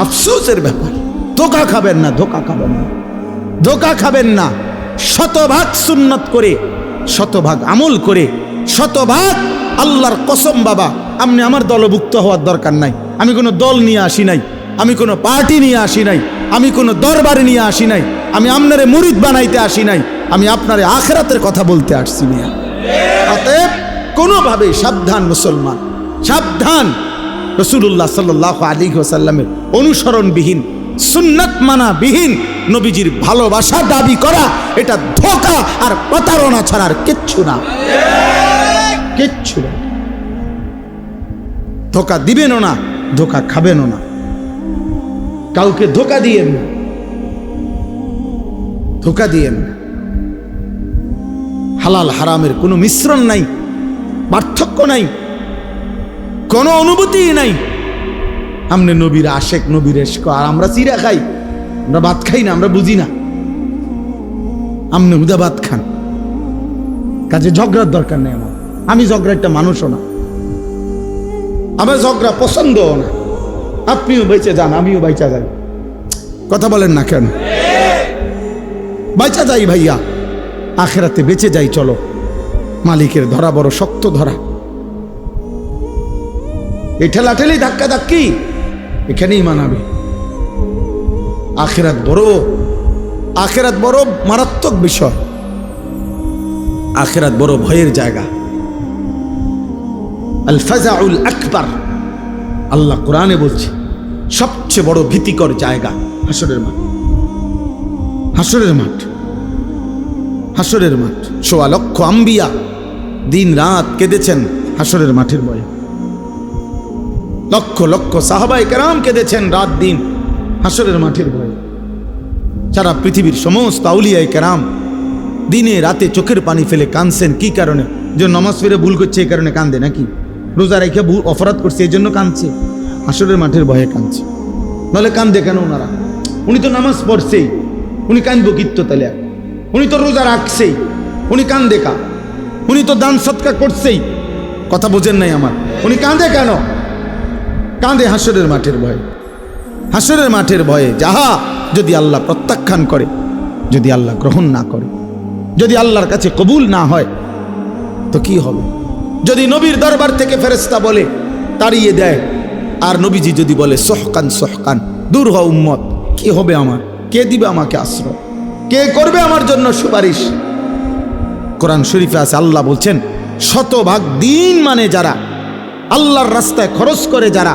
আফসোসের ব্যাপার। ধোঁকা খাবেন না, ধোঁকা খাবেন না, ধোঁকা খাবেন না। শতভাগ সুন্নত করে, শতভাগ আমল করে, শতভাগ আল্লাহর কসম বাবা, আপনি আমার দলভুক্ত হওয়ার দরকার নাই। আমি কোনো দল নিয়ে আসি নাই, আমি কোনো পার্টি নিয়ে আসি নাই, আমি কোনো দরবারে নিয়ে আসি নাই, আমি আপনারে মুরিদ বানাইতে আসি নাই, আমি আপনারে আখিরাতের কথা বলতে আসছি মিয়া। অতএব কোনোভাবে সাবধান মুসলমান, সাবধান। রাসূলুল্লাহ সাল্লাল্লাহু আলাইহি ওয়াসাল্লামের অনুসরণবিহীন, সুন্নাত মানাবিহীন নবীজির ভালোবাসা দাবি করা এটা ধোঁকা আর প্রতারণা ছাড়া আর কিচ্ছু না, কিচ্ছু না। ধোঁকা দিবেনও না, ধোঁকা খাবেনও না, কাউকে ধোঁকা দিয়েন না, ধোঁকা দিয়েন না। হালাল হারামের কোনো মিশ্রণ নাই, পার্থক্য নাই, কোনো অনুভূতি নাই। আমনে নবীর আশেক, নবীর এশক, আর আমরা চিরা খাই, আমরা ভাত খাই না, আমরা বুঝি না। আমনে হুদা ভাত খান, কাজে ঝগড়ার দরকার নেই আমার। আমি ঝগড়া একটা মানুষও না, আমার ঝগড়া পছন্দও না। আপনিও বেঁচে যান, আমিও বাইচা যাই। কথা বলেন না কেন? বাইচা যাই ভাইয়া, আখেরাতে বেঁচে যাই। চলো, মালিকের ধরা বড় শক্ত ধরা। এই ঠেলাঠেলি ধাক্কা ধাক্কি এখানেই মানাবে। আখেরাত বড়, আখেরাত বড় মারাত্মক বিষয়, আখেরাত বড় ভয়ের জায়গা। আল ফাজাউল আকবার, আল্লাহ কোরআনে বলছে সবচেয়ে বড় ভীতিকর জায়গা হাসরের মাঠ। হাসরের মাঠ, হাসরের মাঠ। ১.৫ লক্ষ আম্বিয়া দিন রাত কেঁদেছেন হাসরের মাঠের ভয়ে। লক্ষ লক্ষ সাহাবায়ে কেরাম কেঁদেছেন রাত দিন হাসরের মাঠের ভয়ে। সারা পৃথিবীর সমস্ত আউলিয়ায়ে কেরাম দিনে রাতে চোখের পানি ফেলে কাঁদছেন। কি কারণে? যে নামাজ ফিরে ভুল করছে এই কারণে কান্দে নাকি? রোজা রেখে ভুল অপরাধ করছে এই জন্য কাঁদছে? হাসরের মাঠের ভয়ে কাঁদছে। নাহলে কান্দে কেন ওনারা? উনি তো নামাজ পড়ছেই, উনি কান্দবো কিত্ত তাহলে? উনি তো রোজা রাখছেই, উনি কান্দে কা? উনি তো দান সৎকার করছেই। কথা বোঝেন নাই আমার? উনি কান্দে কেন? কাঁদে হাসরের মাঠের ভয়ে। হাসরের মাঠের ভয়ে যাহা যদি আল্লাহ প্রত্যাখ্যান করে, যদি আল্লাহ গ্রহণ না করে, যদি আল্লাহর কাছে কবুল না হয় তো কি হবে? যদি নবীর দরবার থেকে ফেরেশতা বলে তাড়িয়ে দেয়, আর নবীজি যদি বলে সহকান সহকান, দূর হও উম্মত, কি হবে আমার? কে দিবে আমাকে আশ্রয়? কে করবে আমার জন্য সুপারিশ? কোরআন শরীফে আছে, আল্লাহ বলছেন শতভাগ দিন মানে যারা আল্লাহর রাস্তায় খরচ করে, যারা